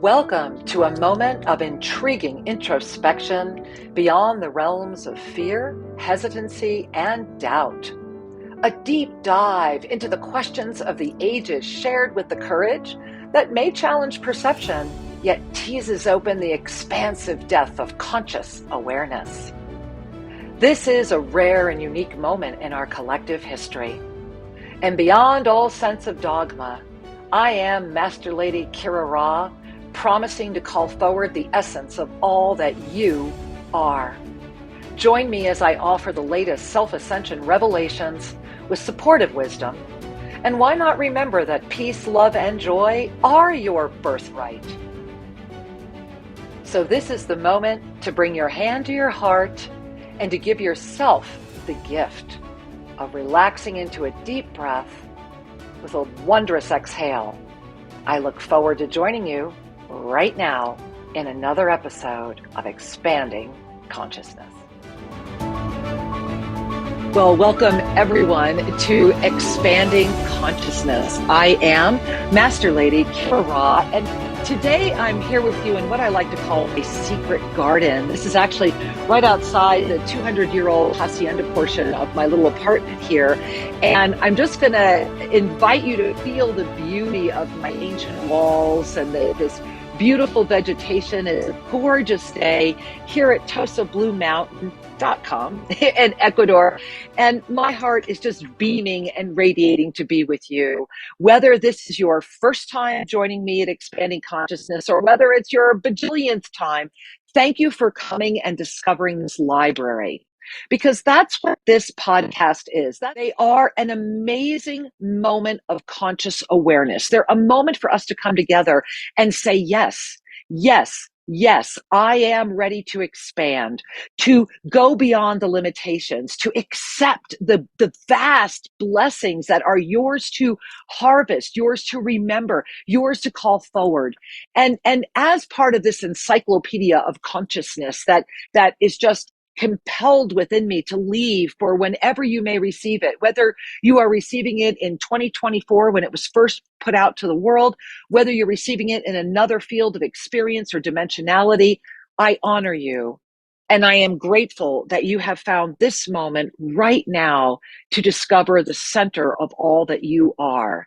Welcome to a moment of intriguing introspection beyond the realms of fear, hesitancy, and doubt. A deep dive into the questions of the ages shared with the courage that may challenge perception, yet teases open the expansive depth of conscious awareness. This is a rare and unique moment in our collective history. And beyond all sense of dogma, I am Master Lady Kira Raa, promising to call forward the essence of all that you are. Join me as I offer the latest self-ascension revelations with supportive wisdom. And why not remember that peace, love, and joy are your birthright? So this is the moment to bring your hand to your heart and to give yourself the gift of relaxing into a deep breath with a wondrous exhale. I look forward to joining you right now in another episode of Expanding Consciousness. Well, welcome everyone to Expanding Consciousness. I am Master Lady Kira Raa, and today I'm here with you in what I like to call a secret garden. This is actually right outside the 200-year-old hacienda portion of my little apartment here. And I'm just going to invite you to feel the beauty of my ancient walls and this beautiful vegetation. It's a gorgeous day here at TosaBlueMountain.com in Ecuador. And my heart is just beaming and radiating to be with you. Whether this is your first time joining me at Expanding Consciousness or whether it's your bajillionth time, thank you for coming and discovering this library. Because that's what this podcast is. That they are an amazing moment of conscious awareness. They're a moment for us to come together and say, yes, yes, yes, I am ready to expand, to go beyond the limitations, to accept the vast blessings that are yours to harvest, yours to remember, yours to call forward. And as part of this encyclopedia of consciousness that is just compelled within me to leave for whenever you may receive it, whether you are receiving it in 2024 when it was first put out to the world, whether you're receiving it in another field of experience or dimensionality, I honor you. And I am grateful that you have found this moment right now to discover the center of all that you are.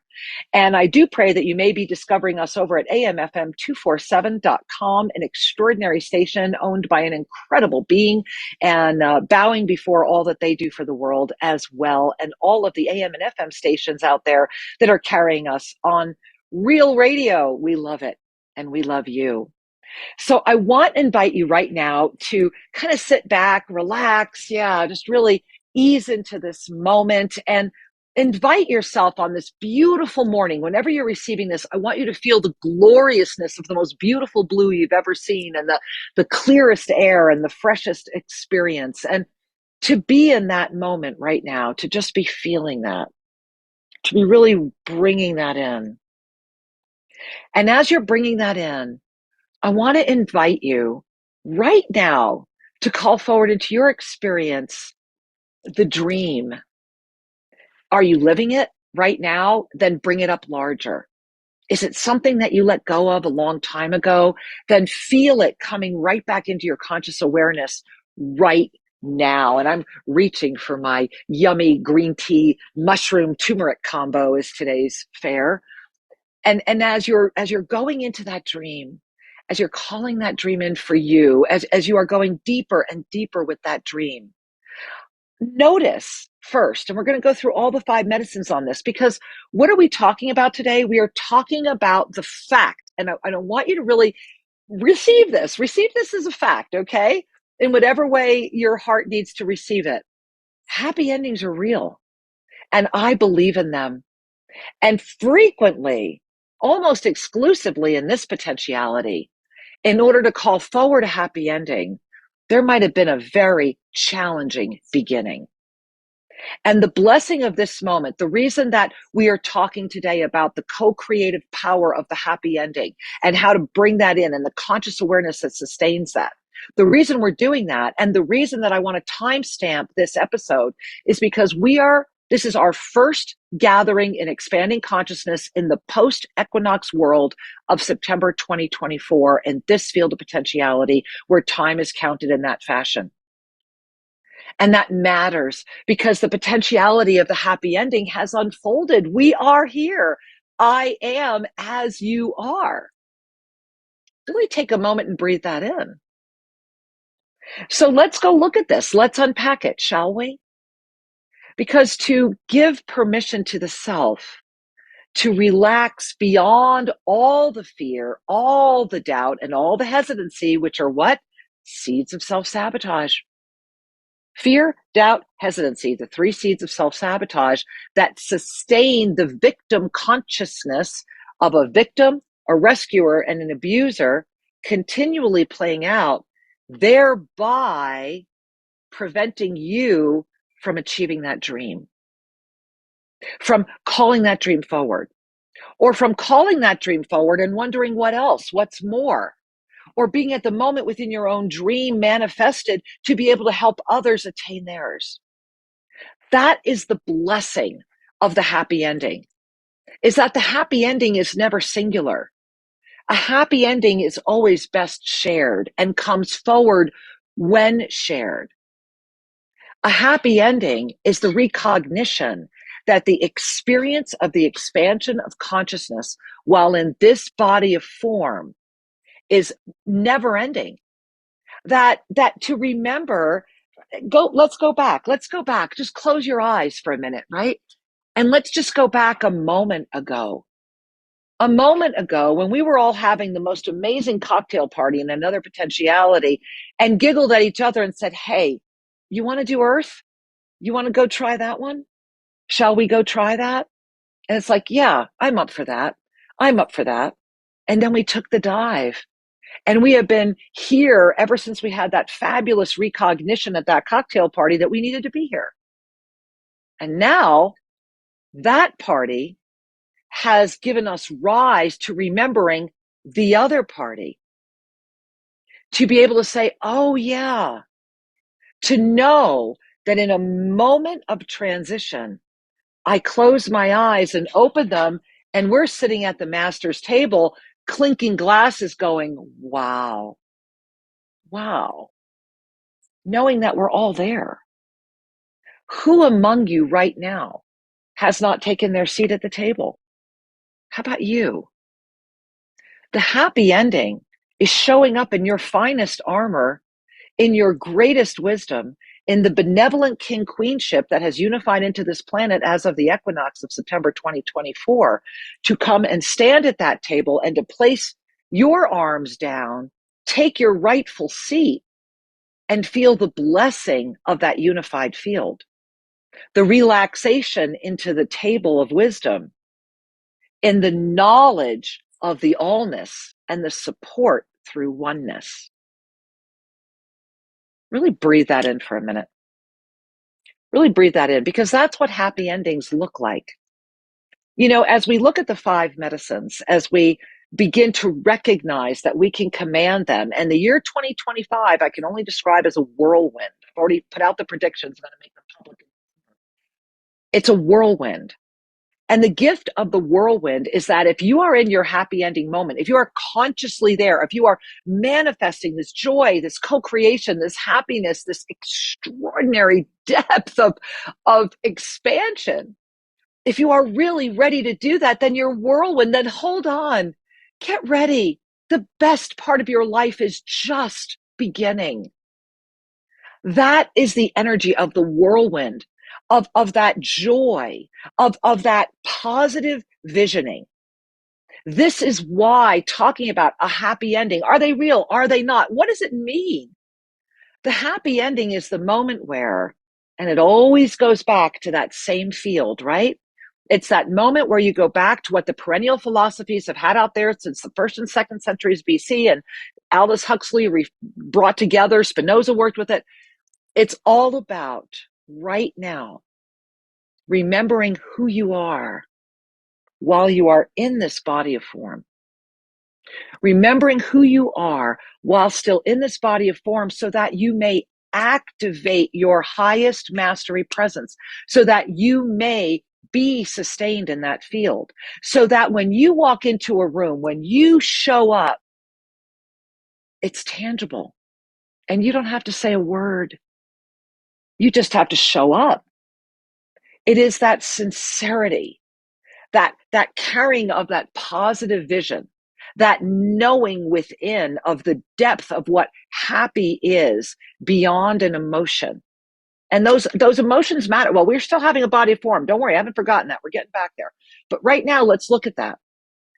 And I do pray that you may be discovering us over at amfm247.com, an extraordinary station owned by an incredible being, and bowing before all that they do for the world as well, and all of the AM and FM stations out there that are carrying us on real radio. We love it, and we love you. So I want to invite you right now to kind of sit back, relax, just really ease into this moment and invite yourself on this beautiful morning. Whenever you're receiving this, I want you to feel the gloriousness of the most beautiful blue you've ever seen and the clearest air and the freshest experience. And to be in that moment right now, to just be feeling that, to be really bringing that in. And as you're bringing that in, I want to invite you right now to call forward into your experience the dream. Are you living it right now? Then bring it up larger. Is it something that you let go of a long time ago? Then feel it coming right back into your conscious awareness right now. And I'm reaching for my yummy green tea mushroom turmeric combo is today's fare. And as you're going into that dream, as you're calling that dream in for you, as you are going deeper and deeper with that dream, notice first, and we're going to go through all the 5 medicines on this, because what are we talking about today? We are talking about the fact, and I want you to really receive this as a fact, okay? In whatever way your heart needs to receive it. Happy endings are real, and I believe in them. And frequently, almost exclusively in this potentiality, in order to call forward a happy ending, there might have been a very challenging beginning. And the blessing of this moment, the reason that we are talking today about the co-creative power of the happy ending and how to bring that in and the conscious awareness that sustains that, the reason we're doing that and the reason that I want to timestamp this episode is because we are This is our first gathering in expanding consciousness in the post-equinox world of September 2024 in this field of potentiality where time is counted in that fashion. And that matters because the potentiality of the happy ending has unfolded. We are here. I am as you are. Really take a moment and breathe that in. So let's go look at this. Let's unpack it, shall we? Because to give permission to the self to relax beyond all the fear, all the doubt, and all the hesitancy, which are what? Seeds of self-sabotage. Fear, doubt, hesitancy, the three seeds of self-sabotage that sustain the victim consciousness of a victim, a rescuer, and an abuser continually playing out, thereby preventing you from achieving that dream, from calling that dream forward, or from calling that dream forward and wondering what else, what's more, or being at the moment within your own dream manifested to be able to help others attain theirs. That is the blessing of the happy ending, is that the happy ending is never singular. A happy ending is always best shared and comes forward when shared. A happy ending is the recognition that the experience of the expansion of consciousness while in this body of form is never ending. That to remember, let's go back. Just close your eyes for a minute, right? And let's just go back a moment ago. A moment ago, when we were all having the most amazing cocktail party in another potentiality and giggled at each other and said, hey, you want to do Earth? You want to go try that one? Shall we go try that? And it's like, yeah, I'm up for that. I'm up for that. And then we took the dive. And we have been here ever since we had that fabulous recognition at that cocktail party that we needed to be here. And now that party has given us rise to remembering the other party. To be able to say, oh yeah, to know that in a moment of transition, I close my eyes and open them, and we're sitting at the master's table, clinking glasses going, wow, wow, knowing that we're all there. Who among you right now has not taken their seat at the table? How about you? The happy ending is showing up in your finest armor, in your greatest wisdom, in the benevolent king queenship that has unified into this planet as of the equinox of September 2024, to come and stand at that table and to place your arms down, take your rightful seat, and feel the blessing of that unified field. The relaxation into the table of wisdom, in the knowledge of the allness and the support through oneness. Really breathe that in for a minute. Really breathe that in, because that's what happy endings look like. You know, as we look at the five medicines, as we begin to recognize that we can command them, and the year 2025, I can only describe as a whirlwind. I've already put out the predictions, I'm going to make them public. It's a whirlwind. And the gift of the whirlwind is that if you are in your happy ending moment, if you are consciously there, if you are manifesting this joy, this co-creation, this happiness, this extraordinary depth of expansion, if you are really ready to do that, then your whirlwind, then hold on, get ready. The best part of your life is just beginning. That is the energy of the whirlwind. Of that joy, of that positive visioning. This is why talking about a happy ending, are they real? Are they not? What does it mean? The happy ending is the moment where, and it always goes back to that same field, right? It's that moment where you go back to what the perennial philosophies have had out there since the 1st and 2nd centuries BC, and Aldous Huxley brought together, Spinoza worked with it. It's all about right now, remembering who you are while you are in this body of form. Remembering who you are while still in this body of form so that you may activate your highest mastery presence so that you may be sustained in that field. So that when you walk into a room, when you show up, it's tangible. And you don't have to say a word. You just have to show up. It is that sincerity, that carrying of that positive vision, that knowing within of the depth of what happy is beyond an emotion. And those emotions matter. Well, we're still having a body of form. Don't worry, I haven't forgotten that. We're getting back there. But right now, let's look at that.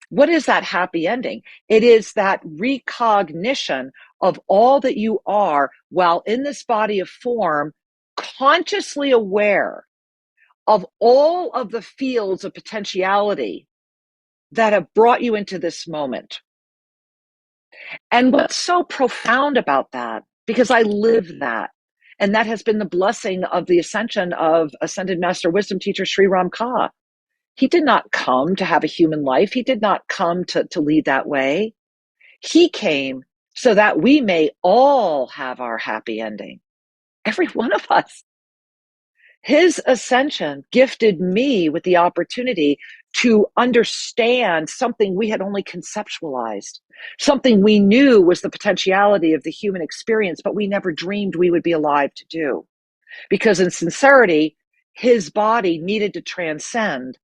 What is that happy ending? It is that recognition of all that you are while in this body of form, consciously aware of all of the fields of potentiality that have brought you into this moment. And what's so profound about that, because I live that, and that has been the blessing of the ascension of Ascended Master Wisdom Teacher Sri Ramkha. He did not come to have a human life. He did not come to lead that way. He came so that we may all have our happy ending. Every one of us. His ascension gifted me with the opportunity to understand something we had only conceptualized, something we knew was the potentiality of the human experience, but we never dreamed we would be alive to do. Because in sincerity, his body needed to transcend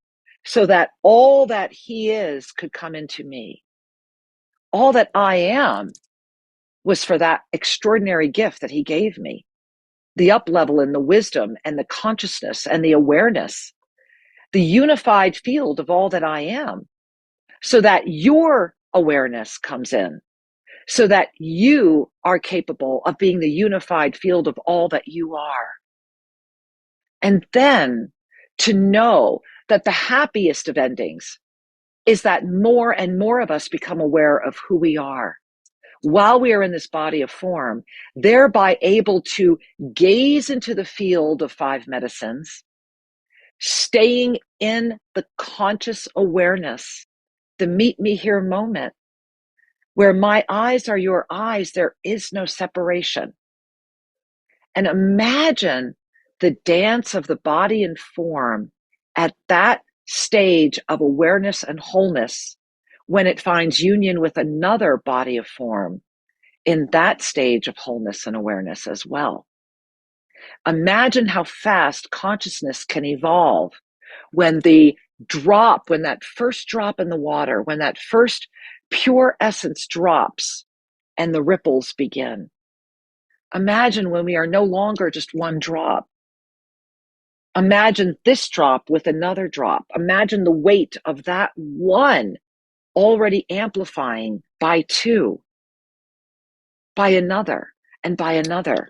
so that all that he is could come into me. All that I am was for that extraordinary gift that he gave me. The up level and the wisdom and the consciousness and the awareness, the unified field of all that I am, so that your awareness comes in, so that you are capable of being the unified field of all that you are. And then to know that the happiest of endings is that more and more of us become aware of who we are while we are in this body of form, thereby able to gaze into the field of five medicines, staying in the conscious awareness, the meet me here moment, where my eyes are your eyes, there is no separation. And imagine the dance of the body and form at that stage of awareness and wholeness when it finds union with another body of form in that stage of wholeness and awareness as well. Imagine how fast consciousness can evolve when when that first drop in the water, when that first pure essence drops and the ripples begin. Imagine when we are no longer just one drop. Imagine this drop with another drop. Imagine the weight of that one already amplifying by two, by another, and by another.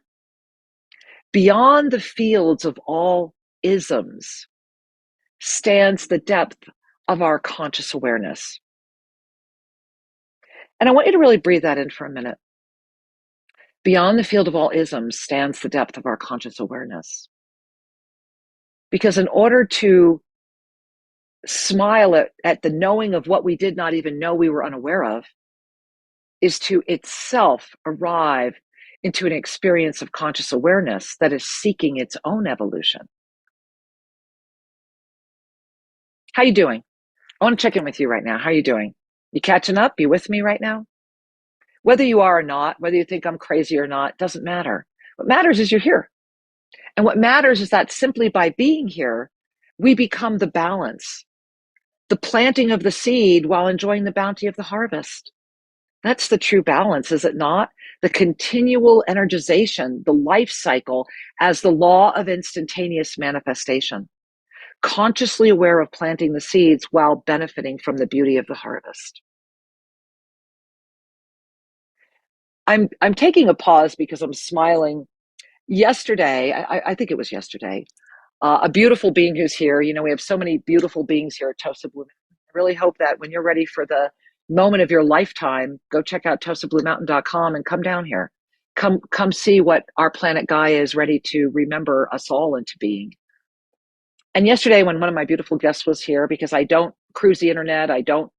Beyond the fields of all isms stands the depth of our conscious awareness. And I want you to really breathe that in for a minute. Beyond the field of all isms stands the depth of our conscious awareness. Because in order to smile at the knowing of what we did not even know we were unaware of, is to itself arrive into an experience of conscious awareness that is seeking its own evolution. How you doing? I want to check in with you right now. How are you doing? You catching up? You with me right now? Whether you are or not, whether you think I'm crazy or not, doesn't matter. What matters is you're here. And what matters is that simply by being here, we become the balance, the planting of the seed while enjoying the bounty of the harvest. That's the true balance, is it not? The continual energization, the life cycle as the law of instantaneous manifestation. Consciously aware of planting the seeds while benefiting from the beauty of the harvest. I'm taking a pause because I'm smiling. Yesterday, I think it was yesterday, a beautiful being who's here. You know, we have so many beautiful beings here at Tosa Blue Mountain. I really hope that when you're ready for the moment of your lifetime, go check out tosabluemountain.com and come down here. Come see what our planet Gaia is ready to remember us all into being. And yesterday, when one of my beautiful guests was here, because I don't cruise the internet, I don't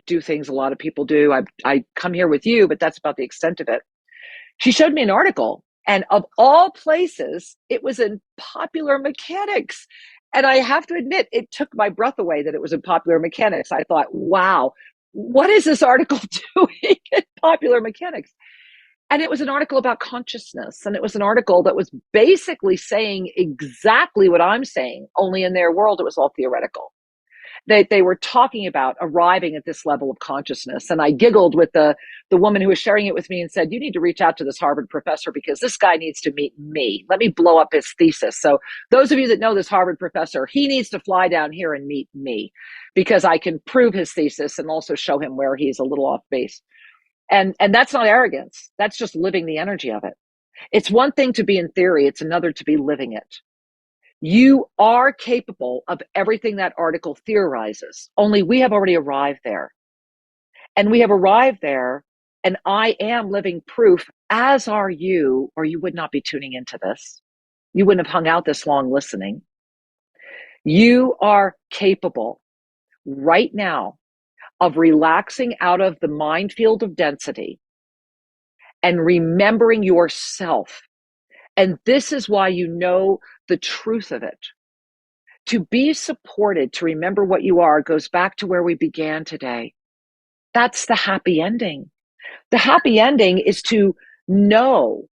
do things a lot of people do. I come here with you, but that's about the extent of it. She showed me an article And of all places, it was in Popular Mechanics. And I have to admit, it took my breath away that it was in Popular Mechanics. I thought, wow, what is this article doing in Popular Mechanics? And it was an article about consciousness. And it was an article that was basically saying exactly what I'm saying, only in their world, it was all theoretical. They were talking about arriving at this level of consciousness. And I giggled with the woman who was sharing it with me and said, you need to reach out to this Harvard professor because this guy needs to meet me. Let me blow up his thesis. So those of you that know this Harvard professor, he needs to fly down here and meet me because I can prove his thesis and also show him where he's a little off base. And that's not arrogance. That's just living the energy of it. It's one thing to be in theory. It's another to be living it. You are capable of everything that article theorizes, only we have already arrived there. And we have arrived there, and I am living proof, as are you, or you would not be tuning into this. You wouldn't have hung out this long listening. You are capable right now of relaxing out of the mind field of density and remembering yourself. And this is why you know the truth of it. To be supported, to remember what you are, goes back to where we began today. That's the happy ending. The happy ending is to know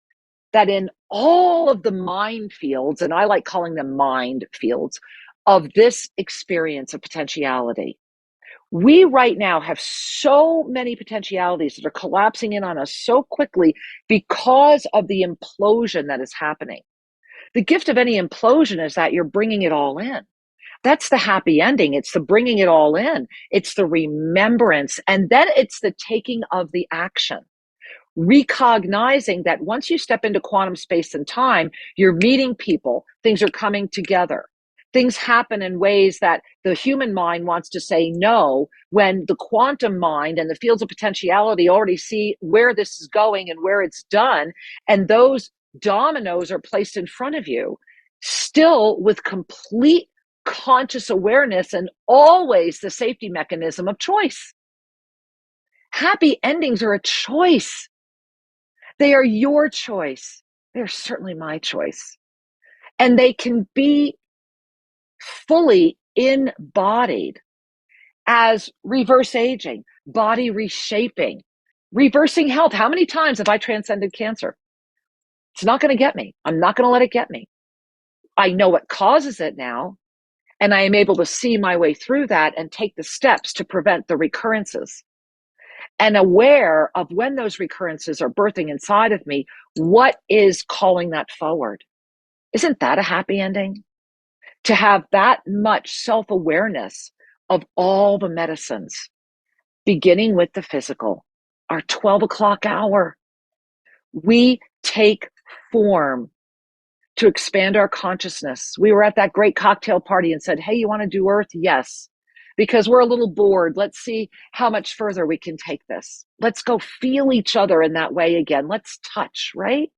that in all of the mind fields, and I like calling them mind fields, of this experience of potentiality, we right now have so many potentialities that are collapsing in on us so quickly because of the implosion that is happening. The gift of any implosion is that you're bringing it all in. That's the happy ending. It's the bringing it all in. It's the remembrance. And then it's the taking of the action. Recognizing that once you step into quantum space and time, you're meeting people, things are coming together. Things happen in ways that the human mind wants to say no, when the quantum mind and the fields of potentiality already see where this is going and where it's done. And those dominoes are placed in front of you, still with complete conscious awareness and always the safety mechanism of choice. Happy endings are a choice. They are your choice. They're certainly my choice. And they can be fully embodied as reverse aging, body reshaping, reversing health. How many times have I transcended cancer? It's not going to get me. I'm not going to let it get me. I know what causes it now, and I am able to see my way through that and take the steps to prevent the recurrences. And aware of when those recurrences are birthing inside of me, what is calling that forward? Isn't that a happy ending? To have that much self-awareness of all the medicines, beginning with the physical, our 12 o'clock hour. We take form to expand our consciousness. We were at that great cocktail party and said, hey, you want to do Earth? Yes. Because we're a little bored. Let's see how much further we can take this. Let's go feel each other in that way again. Let's touch, right?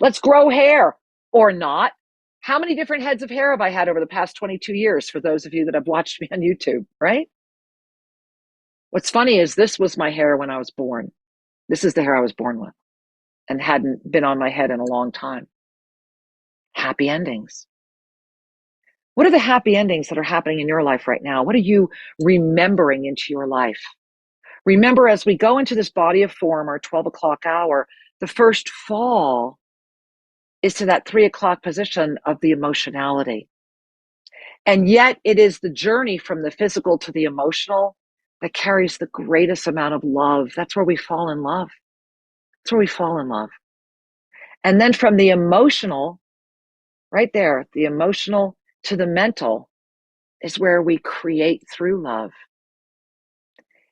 Let's grow hair or not. How many different heads of hair have I had over the past 22 years for those of you that have watched me on YouTube, right? What's funny is this was my hair when I was born. This is the hair I was born with and hadn't been on my head in a long time. Happy endings. What are the happy endings that are happening in your life right now? What are you remembering into your life? Remember, as we go into this body of form, our 12 o'clock hour, the first fall is to that 3 o'clock position of the emotionality. And yet it is the journey from the physical to the emotional that carries the greatest amount of love. That's where we fall in love. That's where we fall in love. And then from the emotional, right there, the emotional to the mental is where we create through love.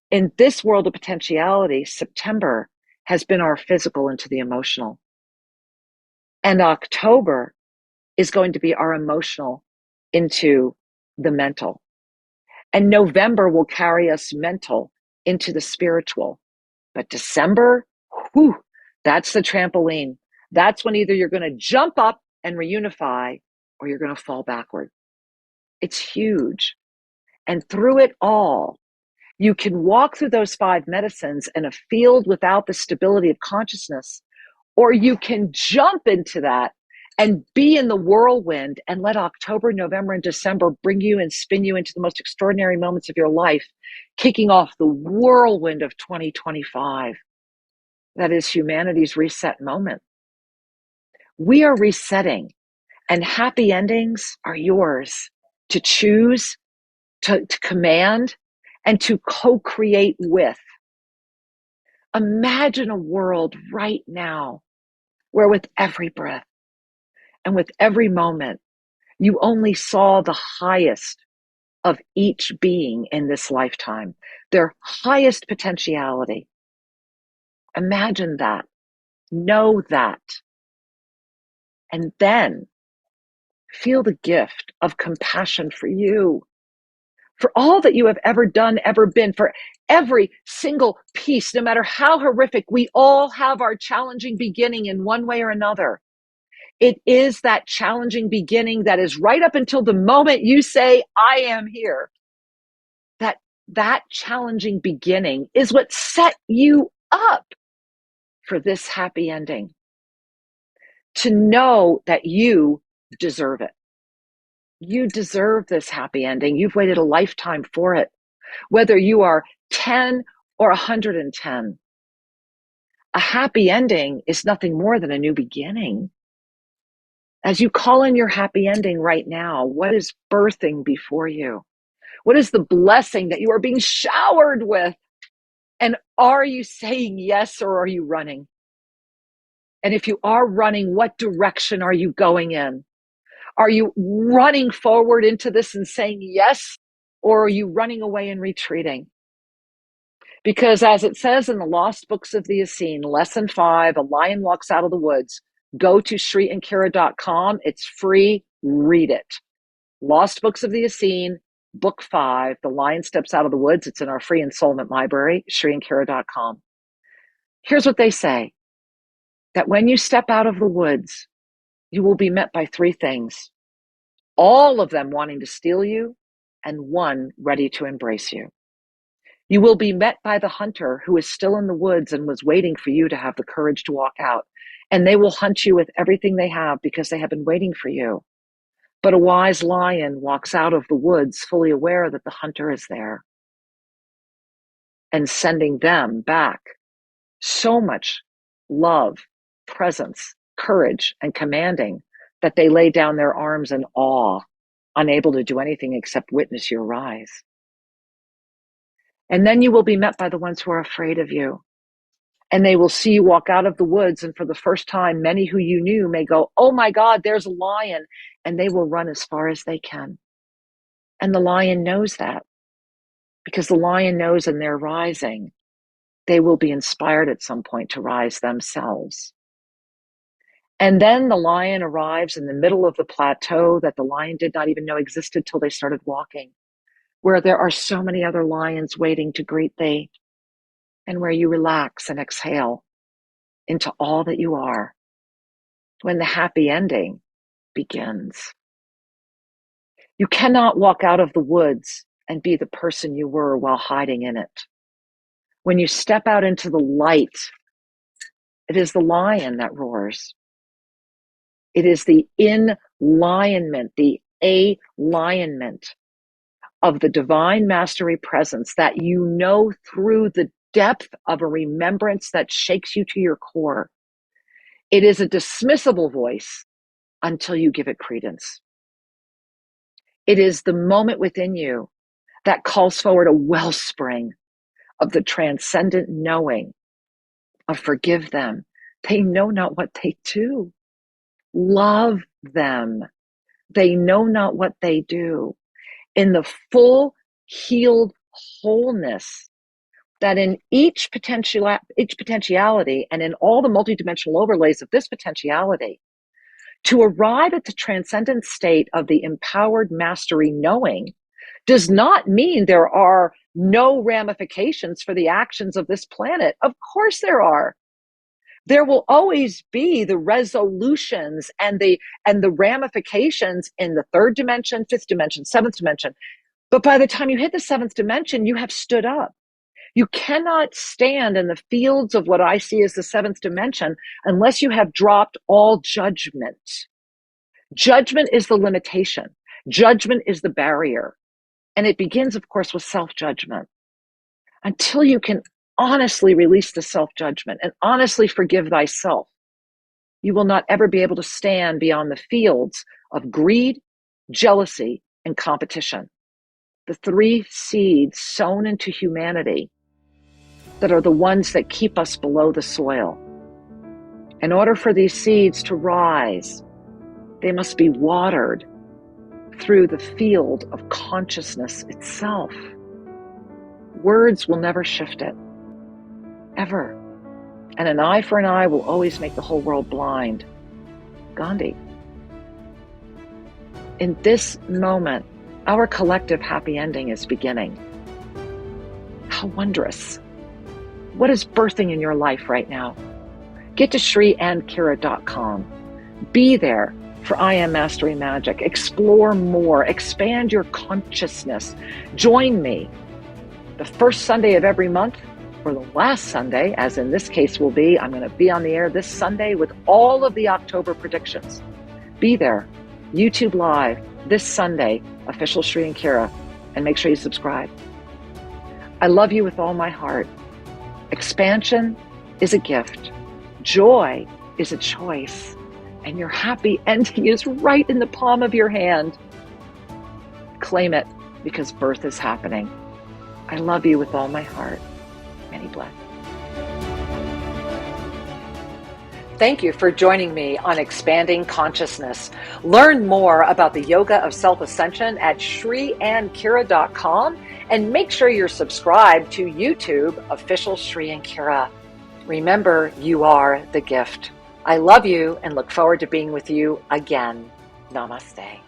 In this world of potentiality, September has been our physical into the emotional. And October is going to be our emotional into the mental. And November will carry us mental into the spiritual. But December, whew, that's the trampoline. That's when either you're going to jump up and reunify or you're going to fall backward. It's huge. And through it all, you can walk through those 5 medicines in a field without the stability of consciousness, or you can jump into that and be in the whirlwind and let October, November, and December bring you and spin you into the most extraordinary moments of your life, kicking off the whirlwind of 2025. That is humanity's reset moment. We are resetting, and happy endings are yours to choose, to command, and to co-create with. Imagine a world right now where with every breath and with every moment, you only saw the highest of each being in this lifetime, their highest potentiality. Imagine that. Know that. And then feel the gift of compassion for you, for all that you have ever done, ever been, for every single piece, no matter how horrific. We all have our challenging beginning in one way or another. It is that challenging beginning that is right up until the moment you say, I am here. That challenging beginning is what set you up for this happy ending. To know that you deserve it. You deserve this happy ending. You've waited a lifetime for it. Whether you are 10 or 110. A happy ending is nothing more than a new beginning. As you call in your happy ending right now, what is birthing before you? What is the blessing that you are being showered with? And are you saying yes, or are you running? And if you are running, what direction are you going in? Are you running forward into this and saying yes, or are you running away and retreating? Because as it says in the Lost Books of the Essene, Lesson 5, A Lion Walks Out of the Woods, go to SriandKira.com. It's free. Read it. Lost Books of the Essene, Book 5, The Lion Steps Out of the Woods. It's in our free ensoulment library, SriandKira.com. Here's what they say, that when you step out of the woods, you will be met by three things, all of them wanting to steal you and one ready to embrace you. You will be met by the hunter who is still in the woods and was waiting for you to have the courage to walk out. And they will hunt you with everything they have because they have been waiting for you. But a wise lion walks out of the woods fully aware that the hunter is there and sending them back so much love, presence, courage, and commanding that they lay down their arms in awe, unable to do anything except witness your rise. And then you will be met by the ones who are afraid of you. And they will see you walk out of the woods. And for the first time, many who you knew may go, oh my God, there's a lion. And they will run as far as they can. And the lion knows that, because the lion knows in their rising, they will be inspired at some point to rise themselves. And then the lion arrives in the middle of the plateau that the lion did not even know existed till they started walking, where there are so many other lions waiting to greet thee, and where you relax and exhale into all that you are when the happy ending begins. You cannot walk out of the woods and be the person you were while hiding in it. When you step out into the light, it is the lion that roars. It is the in-lionment, the alignment of the divine mastery presence that you know through the depth of a remembrance that shakes you to your core. It is a dismissible voice until you give it credence. It is the moment within you that calls forward a wellspring of the transcendent knowing of forgive them. They know not what they do. Love them. They know not what they do. In the full healed wholeness that in each potentiality and in all the multidimensional overlays of this potentiality, to arrive at the transcendent state of the empowered mastery knowing does not mean there are no ramifications for the actions of this planet. Of course there are. There will always be the resolutions and the ramifications in the third dimension, fifth dimension, seventh dimension. But by the time you hit the seventh dimension, you have stood up. You cannot stand in the fields of what I see as the seventh dimension unless you have dropped all judgment. Judgment is the limitation. Judgment is the barrier. And it begins, of course, with self-judgment. Until you can honestly release the self-judgment and honestly forgive thyself, you will not ever be able to stand beyond the fields of greed, jealousy, and competition. The three seeds sown into humanity that are the ones that keep us below the soil. In order for these seeds to rise, they must be watered through the field of consciousness itself. Words will never shift it, ever. And an eye for an eye will always make the whole world blind. Gandhi. In this moment, our collective happy ending is beginning. How wondrous. What is birthing in your life right now? Get to ShriandKira.com. Be there for I Am Mastering Magic. Explore more. Expand your consciousness. Join me the first Sunday of every month, or the last Sunday, as in this case will be. I'm going to be on the air this Sunday with all of the October predictions. Be there. YouTube Live this Sunday, official Shri and Kira, and make sure you subscribe. I love you with all my heart. Expansion is a gift. Joy is a choice. And your happy ending is right in the palm of your hand. Claim it, because birth is happening. I love you with all my heart. Many blessings. Thank you for joining me on Expanding Consciousness. Learn more about the Yoga of Self-Ascension at ShriandKira.com, and make sure you're subscribed to YouTube, official Shri and Kira. Remember, you are the gift. I love you and look forward to being with you again. Namaste.